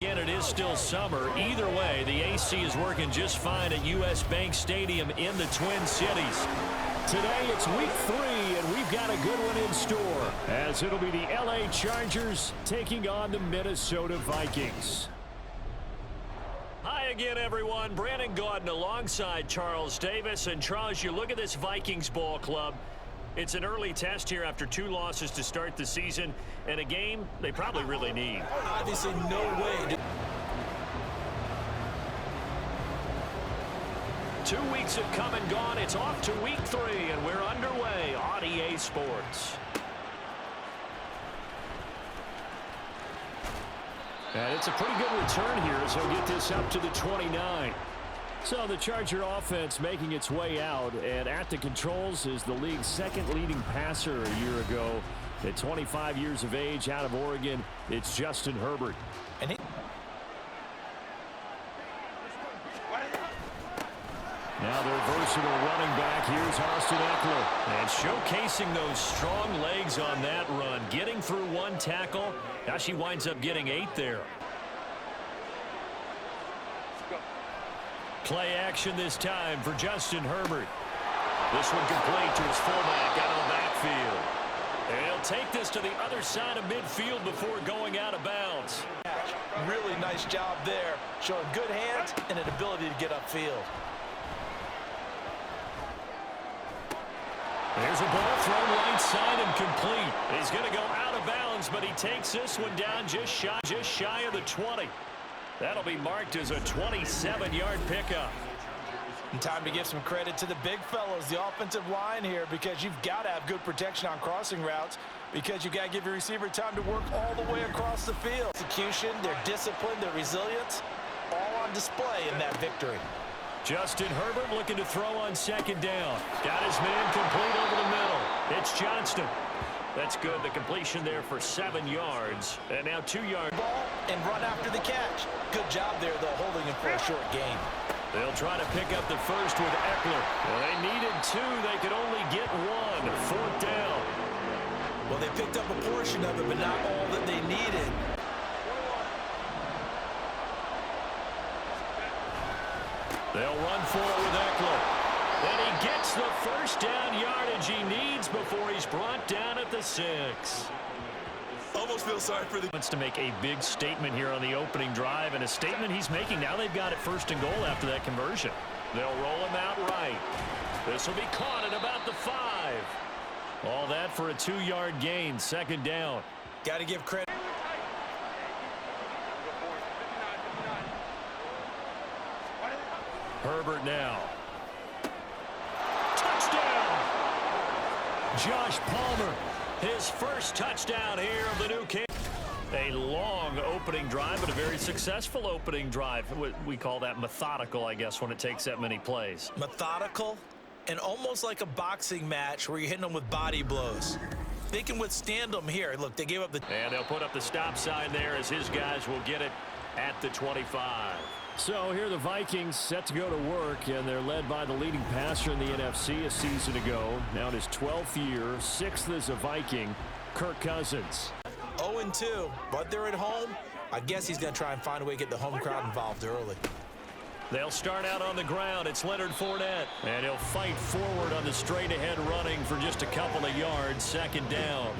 And it is still summer. Either way, the AC is working just fine at U.S. Bank Stadium in the Twin Cities. Today it's week 3, and we've got a good one in store, as it'll be the L.A. Chargers taking on the Minnesota Vikings. Hi again, everyone. Brandon Gaudin alongside Charles Davis. And Charles, you look at this Vikings ball club. It's an early test here after 2 losses to start the season, and a game they probably really need. Obviously, no way. 2 weeks have come and gone. It's off to week 3, and we're underway on EA Sports. And it's a pretty good return here as he'll get this up to the 29. So the Charger offense making its way out, and at the controls is the league's second leading passer a year ago. At 25 years of age, out of Oregon, it's Justin Herbert. Now their versatile running back, here's Austin Eckler. And showcasing those strong legs on that run, getting through 1 tackle. Now she winds up getting 8 there. Play action this time for Justin Herbert. This one complete to his fullback out of the backfield. And he'll take this to the other side of midfield before going out of bounds. Really nice job there, showing good hands and an ability to get upfield. There's a ball thrown right side and complete. He's going to go out of bounds, but he takes this one down just shy of the 20. That'll be marked as a 27-yard pickup. And time to give some credit to the big fellows, the offensive line here, because you've got to have good protection on crossing routes, because you've got to give your receiver time to work all the way across the field. Execution, their discipline, their resilience, all on display in that victory. Justin Herbert looking to throw on 2nd down. Got his man complete over the middle. It's Johnston. That's good. The completion there for 7 yards. And now 2 yards. Ball and run after the catch. Good job there, though, holding him for a short gain. They'll try to pick up the first with Eckler. Well, they needed 2. They could only get 1. 4th down. Well, they picked up a portion of it, but not all that they needed. They'll run for it with Eckler. And he gets the first down yardage he needs before he's brought down at the 6. Almost feel sorry for the... Wants to make a big statement here on the opening drive, and a statement he's making now they've got it 1st and goal after that conversion. They'll roll him out right. This will be caught at about the 5. All that for a 2-yard gain, 2nd down. Got to give credit. Herbert now. Touchdown! Josh Palmer, his first touchdown here of the new king. A long opening drive, but a very successful opening drive. We call that methodical, I guess, when it takes that many plays. Methodical and almost like a boxing match where you're hitting them with body blows. They can withstand them here. Look, they gave up the... And they'll put up the stop sign there as his guys will get it at the 25. So here the Vikings set to go to work, and they're led by the leading passer in the NFC a season ago. Now in his 12th year, 6th as a Viking, Kirk Cousins. 0-2, but they're at home. I guess he's going to try and find a way to get the home crowd involved early. They'll start out on the ground. It's Leonard Fournette, and he'll fight forward on the straight-ahead running for just a couple of yards, 2nd down.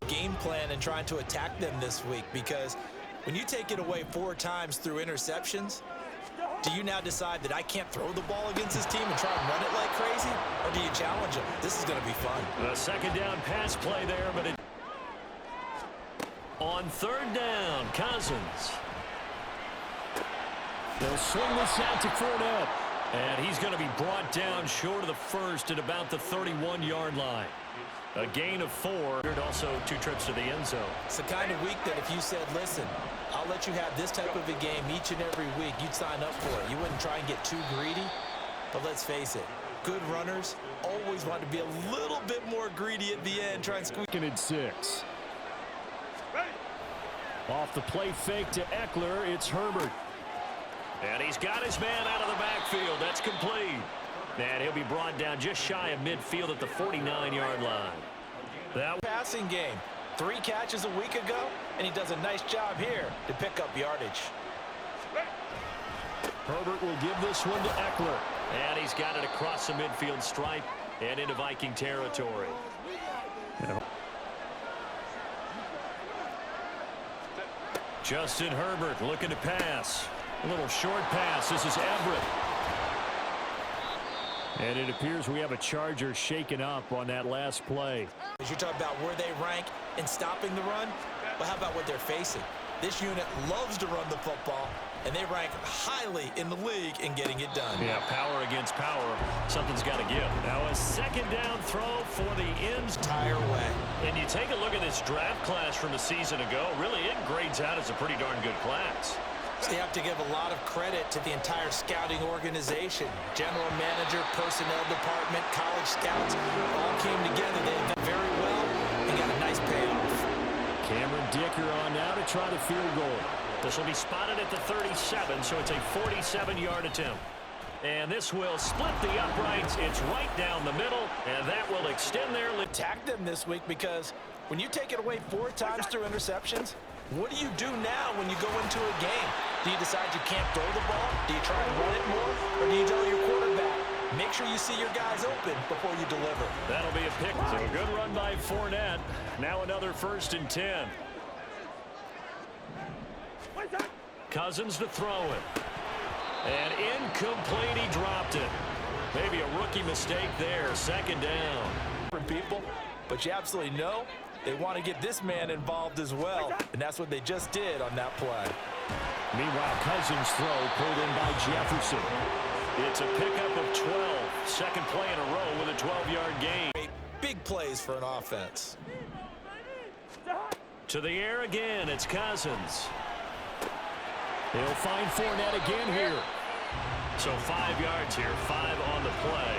Game plan and trying to attack them this week, because when you take it away 4 times through interceptions, do you now decide that I can't throw the ball against this team and try and run it like crazy? Or do you challenge them? This is going to be fun. A 2nd down pass play there, but it... On 3rd down, Cousins. They'll swing this out to Fournette. And he's going to be brought down short of the 1st at about the 31-yard line. A gain of 4. Also 2 trips to the end zone. It's the kind of week that if you said, listen, I'll let you have this type of a game each and every week, you'd sign up for it. You wouldn't try and get too greedy. But let's face it, good runners always want to be a little bit more greedy at the end, try and squeak. 2nd and 6. Off the play fake to Eckler, it's Herbert. And he's got his man out of the backfield. That's complete. And he'll be brought down just shy of midfield at the 49-yard line. That passing game. 3 catches a week ago, and he does a nice job here to pick up yardage. Herbert will give this one to Eckler. And he's got it across the midfield stripe and into Viking territory. Justin Herbert looking to pass. A little short pass. This is Everett. And it appears we have a Charger shaken up on that last play. As you're talking about where they rank in stopping the run, but how about what they're facing? This unit loves to run the football, and they rank highly in the league in getting it done. Yeah, power against power. Something's got to give. Now a second down throw for the ends. Entire way. And you take a look at this draft class from a season ago. Really, it grades out as a pretty darn good class. So you have to give a lot of credit to the entire scouting organization. General manager, personnel department, college scouts all came together. They did very well and got a nice payoff. Cameron Dicker on now to try the field goal. This will be spotted at the 37, so it's a 47-yard attempt. And this will split the uprights. It's right down the middle, and that will extend their lead. Attack them this week because when you take it away 4 times through interceptions, what do you do now when you go into a game? Do you decide you can't throw the ball? Do you try and run it more? Or do you tell your quarterback, make sure you see your guys open before you deliver? That'll be a pick. So a good run by Fournette. Now another 1st and 10. Cousins to throw it. And incomplete, he dropped it. Maybe a rookie mistake there. 2nd down. People, but you absolutely know they want to get this man involved as well, and that's what they just did on that play. Meanwhile, Cousins' throw pulled in by Jefferson. It's a pickup of 12. 2nd play in a row with a 12-yard gain. Big plays for an offense. To the air again, it's Cousins. He'll find Fournette again here. So 5 yards here, 5 on the play.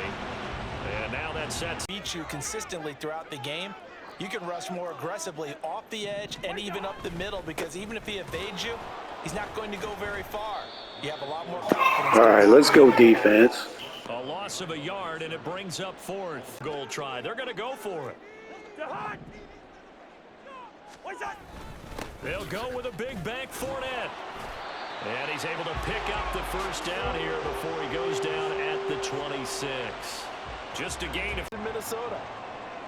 And now that sets. Beat you consistently throughout the game. You can rush more aggressively off the edge and even up the middle, because even if he evades you, he's not going to go very far. You have a lot more confidence. All right, let's go defense. A loss of a yard, and it brings up 4th goal try. They're going to go for it. They'll go with a big bank Fournette. And he's able to pick up the 1st down here before he goes down at the 26. Just a gain of Minnesota.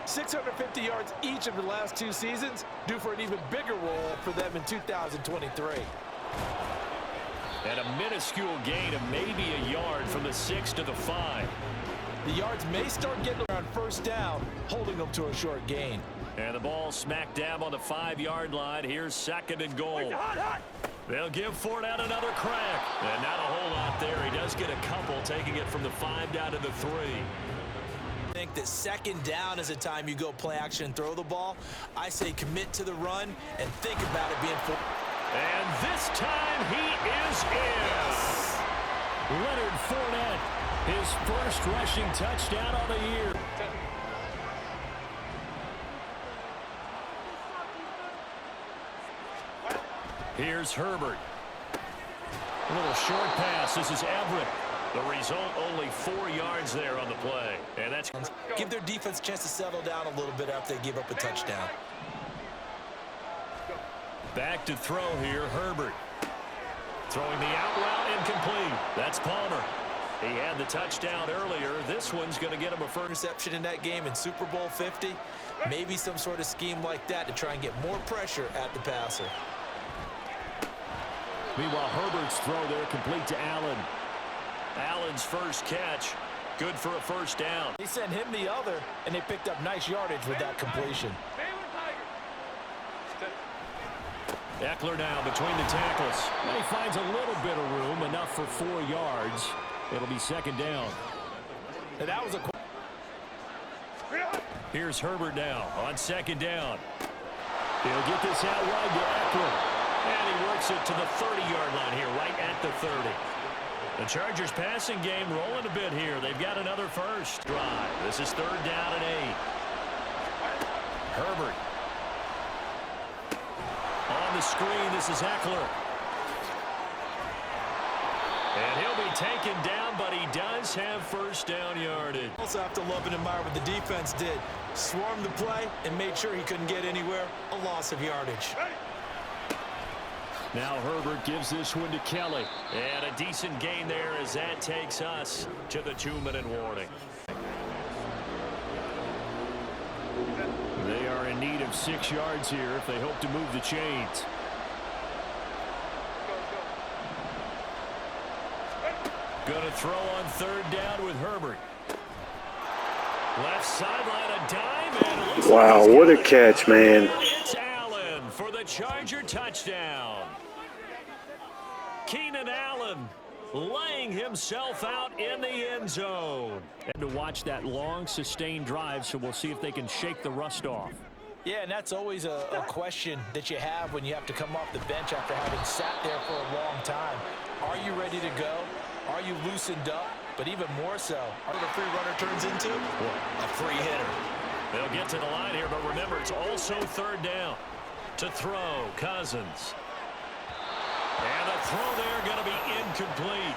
650 yards each of the last 2 seasons, due for an even bigger role for them in 2023. And a minuscule gain of maybe a yard from the 6 to the 5. The yards may start getting around 1st down, holding them to a short gain. And the ball smack dab on the 5-yard line. Here's 2nd and goal. They'll give Fournette another crack. And not a whole lot there. He does get a couple, taking it from the 5 down to the 3. I think that 2nd down is a time you go play action and throw the ball. I say commit to the run and think about it being full. And this time he is in. Yes. Leonard Fournette, his 1st rushing touchdown on the year. Here's Herbert. A little short pass. This is Everett. The result, only 4 yards there on the play. And that's give their defense a chance to settle down a little bit after they give up a touchdown. Back to throw here, Herbert. Throwing the out route, incomplete. That's Palmer. He had the touchdown earlier. This one's going to get him a 1st reception in that game in Super Bowl 50. Maybe some sort of scheme like that to try and get more pressure at the passer. Meanwhile, Herbert's throw there complete to Allen. Allen's 1st catch, good for a 1st down. They sent him the other, and they picked up nice yardage with that completion. Eckler now between the tackles. And he finds a little bit of room, enough for 4 yards. It'll be 2nd down. And that was a... Here's Herbert now on 2nd down. He'll get this out wide to Eckler. And he works it to the 30-yard line here, right at the 30. The Chargers passing game rolling a bit here. They've got another 1st drive. This is 3rd down and 8. Herbert. On the screen, this is Eckler. And he'll be taken down, but he does have first down yardage. Also have to love and admire what the defense did. Swarmed the play and made sure he couldn't get anywhere. A loss of yardage. Now Herbert gives this one to Kelly. And a decent gain there as that takes us to the 2-minute warning. They are in need of 6 yards here if they hope to move the chains. Going to throw on 3rd down with Herbert. Left sideline, a dime, and it looks Wow, like what a catch, man. It's Allen for the Charger touchdown. Keenan Allen laying himself out in the end zone. And to watch that long, sustained drive, so we'll see if they can shake the rust off. Yeah, and that's always a question that you have when you have to come off the bench after having sat there for a long time. Are you ready to go? Are you loosened up? But even more so, what a free runner turns into? A free hitter. They'll get to the line here, but remember, it's also 3rd down. To throw, Cousins. And the throw there going to be incomplete.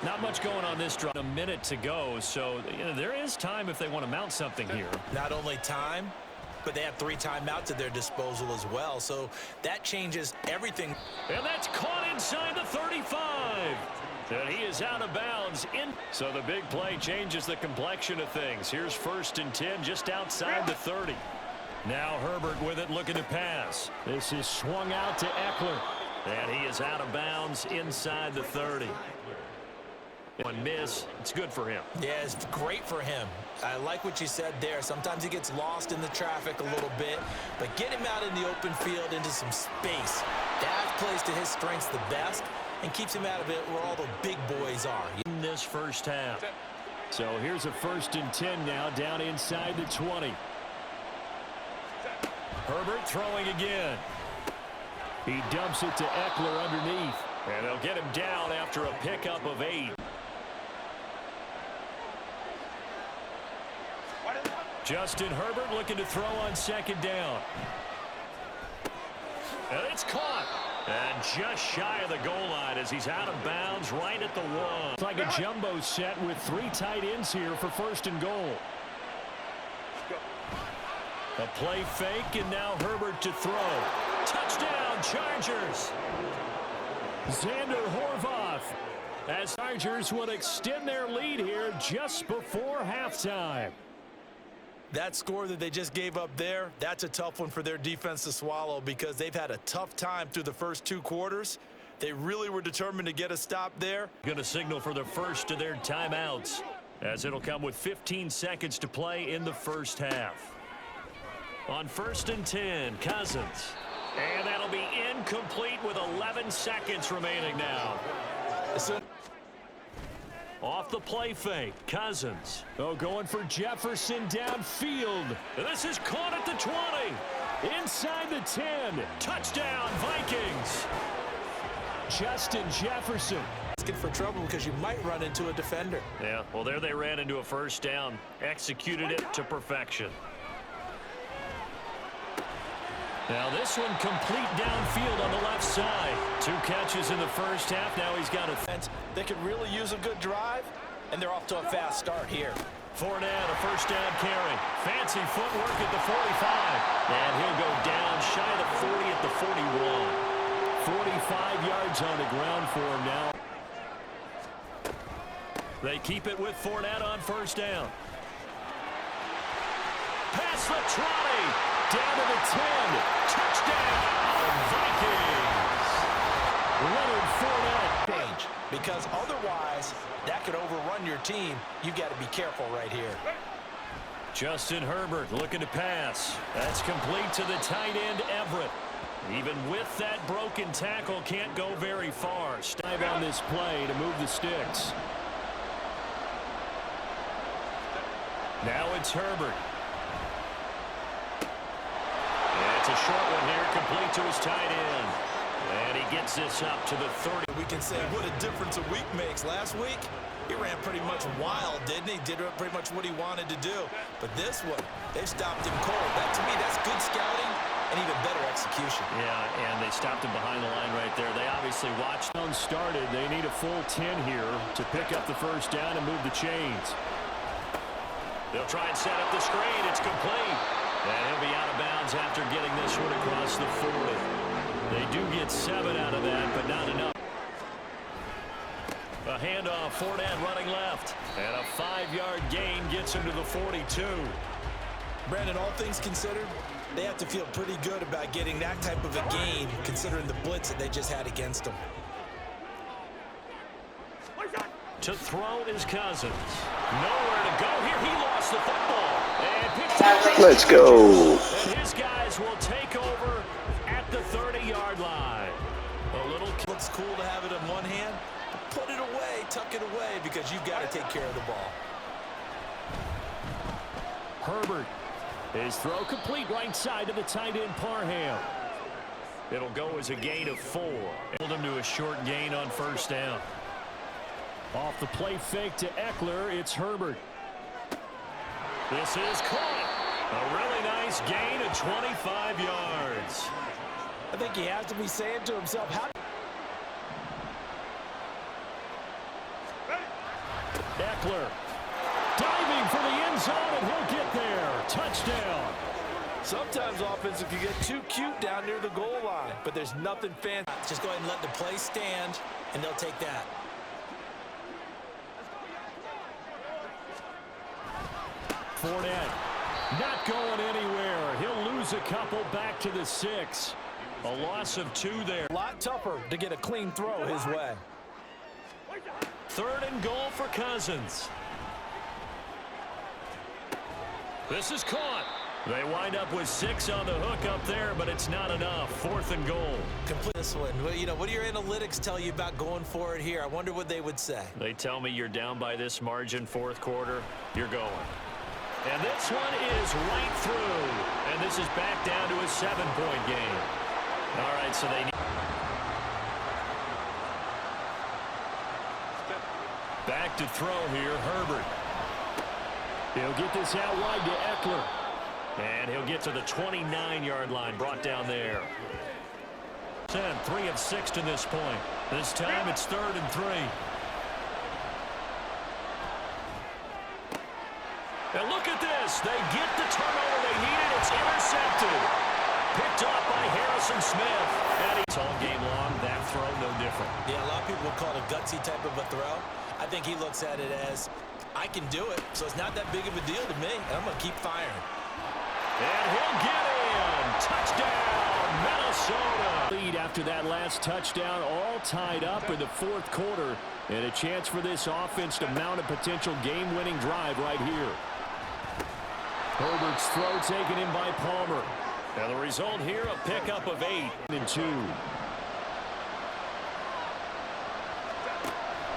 Not much going on this drive. A minute to go, so there is time if they want to mount something here. Not only time, but they have 3 timeouts at their disposal as well, so that changes everything. And that's caught inside the 35. And he is out of bounds. So the big play changes the complexion of things. Here's 1st and 10 just outside the 30. Now Herbert with it, looking to pass. This is swung out to Eckler. And he is out of bounds inside the 30. One miss. It's good for him. Yeah, it's great for him. I like what you said there. Sometimes he gets lost in the traffic a little bit, but get him out in the open field into some space. That plays to his strengths the best and keeps him out of it where all the big boys are. In this first half. So here's a 1st and 10 now down inside the 20. Herbert throwing again. He dumps it to Eckler underneath. And they'll get him down after a pickup of 8. Justin Herbert looking to throw on 2nd down. And it's caught. And just shy of the goal line as he's out of bounds right at the 1. It's like a jumbo set with 3 tight ends here for 1st and goal. A play fake, and now Herbert to throw. Touchdown, Chargers. Xander Horvath, as Chargers would extend their lead here just before halftime. That score that they just gave up there, that's a tough one for their defense to swallow because they've had a tough time through the first 2 quarters. They really were determined to get a stop there. Going to signal for the first of their timeouts, as it'll come with 15 seconds to play in the first half. On 1st and 10, Cousins. And that'll be incomplete with 11 seconds remaining now. Off the play fake, Cousins. Oh, going for Jefferson downfield. This is caught at the 20. Inside the 10. Touchdown, Vikings. Justin Jefferson. Asking for trouble because you might run into a defender. Yeah, well, there they ran into a first down. Executed it to perfection. Now this one complete downfield on the left side. 2 catches in the first half. Now he's got a fence. They could really use a good drive, and they're off to a fast start here. Fournette, a first down carry. Fancy footwork at the 45. And he'll go down shy of the 40 at the 41. 45 yards on the ground for him now. They keep it with Fournette on first down. Pass the 20. Down to the 10. Touchdown, Vikings. Leonard Fournette. Because otherwise, that could overrun your team. You've got to be careful right here. Justin Herbert looking to pass. That's complete to the tight end, Everett. Even with that broken tackle, can't go very far. Dive on this play to move the sticks. Now it's Herbert. It's a short one here, complete to his tight end. And he gets this up to the 30. We can say what a difference a week makes. Last week, he ran pretty much wild, didn't he? Did pretty much what he wanted to do. But this one, they stopped him cold. That, to me, that's good scouting and even better execution. execution. Yeah, and they stopped him behind the line right there. They obviously watched. Started. They need a full 10 here to pick up the first down and move the chains. They'll try and set up the screen. It's complete. And he'll be out of bounds after getting this one across the 40. They do get 7 out of that, but not enough. A handoff, Fournette running left. And a 5-yard gain gets him to the 42. Brandon, all things considered, they have to feel pretty good about getting that type of a gain, considering the blitz that they just had against them. To throw is Cousins. Nowhere to go here. He lost the football. And picked up. Let's go. And his guys will take over at the 30-yard line. A little looks cool to have it in one hand. Put it away, tuck it away, because you've got to take care of the ball. Herbert. His throw complete right side to the tight end Parham. It'll go as a gain of 4. Hold him to a short gain on first down. Off the play fake to Eckler, it's Herbert. This is caught. A really nice gain of 25 yards. I think he has to be saying to himself, how... Eckler diving for the end zone, and he'll get there. Touchdown. Sometimes offenses can get too cute down near the goal line, but there's nothing fancy. Just go ahead and let the play stand, and they'll take that. Fournette not going anywhere. He'll lose a couple back to the 6. A loss of 2 there. A lot tougher to get a clean throw his way. 3rd and goal for Cousins. This is caught. They wind up with 6 on the hook up there, but it's not enough. 4th and goal. Complete this one. Well, you know, what do your analytics tell you about going for it here? I wonder what they would say. They tell me you're down by this margin 4th quarter. You're going. And this one is right through. And this is back down to a 7-point game. All right, so they need... Back to throw here, Herbert. He'll get this out wide to Eckler. And he'll get to the 29-yard line, brought down there. 3 of 6 to this point. This time it's 3rd and 3. And look at this. They get the turnover they needed. It's intercepted. Picked up by Harrison Smith. And he's all game long. That throw, no different. Yeah, a lot of people would call it a gutsy type of a throw. I think he looks at it as, I can do it, so it's not that big of a deal to me, and I'm going to keep firing. And he'll get in. Touchdown, Minnesota. Lead after that last touchdown, all tied up in the 4th quarter. And a chance for this offense to mount a potential game-winning drive right here. Herbert's throw taken in by Palmer. And the result here, a pickup of 8 and 2.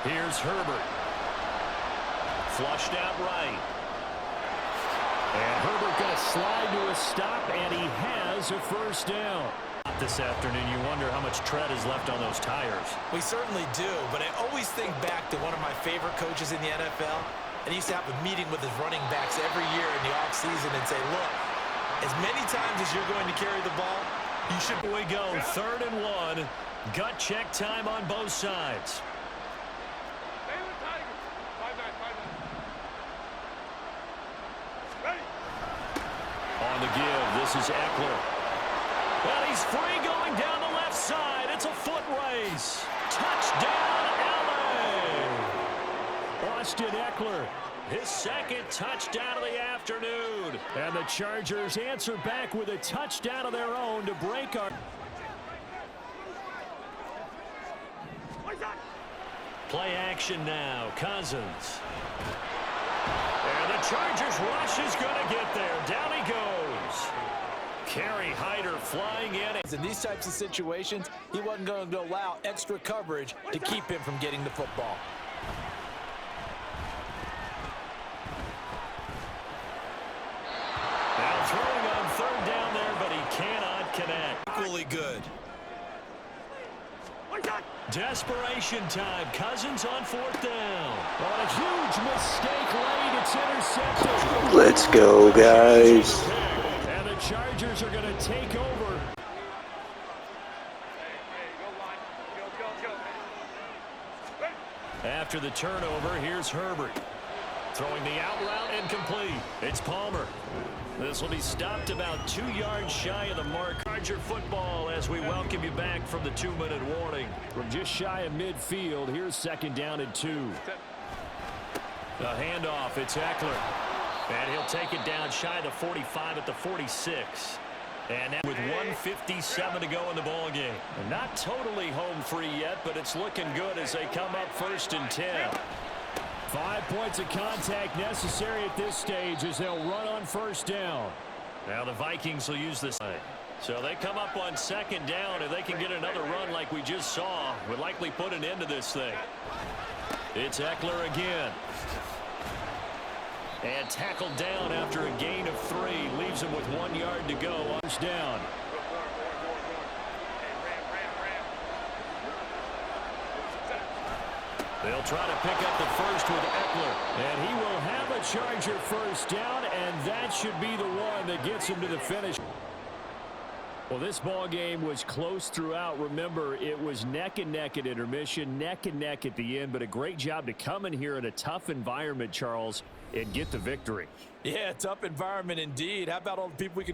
Here's Herbert. Flushed out right. And Herbert going to slide to a stop, and he has a first down. This afternoon, you wonder how much tread is left on those tires. We certainly do, but I always think back to one of my favorite coaches in the NFL. And he used to have a meeting with his running backs every year in the offseason and say, look, as many times as you're going to carry the ball, you should... Here we go, 3rd and 1. Gut check time on both sides. On the give, this is Eckler. Well, he's free going down the left side. It's a foot race. Touchdown, LA! Austin Eckler, his 2nd touchdown of the afternoon. And the Chargers answer back with a touchdown of their own to break our... Play action now, Cousins. And the Chargers rush is going to get there. Down he goes. Kerry Hyder flying in. In these types of situations, he wasn't going to allow extra coverage to keep him from getting the football. Now throwing on 3rd down there, but he cannot connect. Equally good. Desperation time. Cousins on 4th down. On a huge mistake late. It's intercepted. Let's go, guys. And the Chargers are going to take over. after the turnover. Here's Herbert. Throwing the out route incomplete. It's Palmer. This will be stopped about 2 yards shy of the mark. Charger football as we welcome you back from the 2-minute warning. From just shy of midfield, here's 2nd down and 2. The handoff, it's Eckler. And he'll take it down shy of the 45 at the 46. And now with 1:57 to go in the ball game. Not totally home free yet, but it's looking good as they come up 1st and 10. 5 points of contact necessary at this stage as they'll run on 1st down. Now the Vikings will use this. So they come up on 2nd down. If they can get another run like we just saw, would likely put an end to this thing. It's Eckler again. And tackled down after a gain of 3. Leaves him with 1 yard to go. On 1st down. They'll try to pick up the first with Eckler. And he will have a Charger 1st down, and that should be the one that gets him to the finish. Well, this ball game was close throughout. Remember, it was neck and neck at intermission, neck and neck at the end, but a great job to come in here in a tough environment, Charles, and get the victory. Yeah, tough environment indeed. How about all the people we can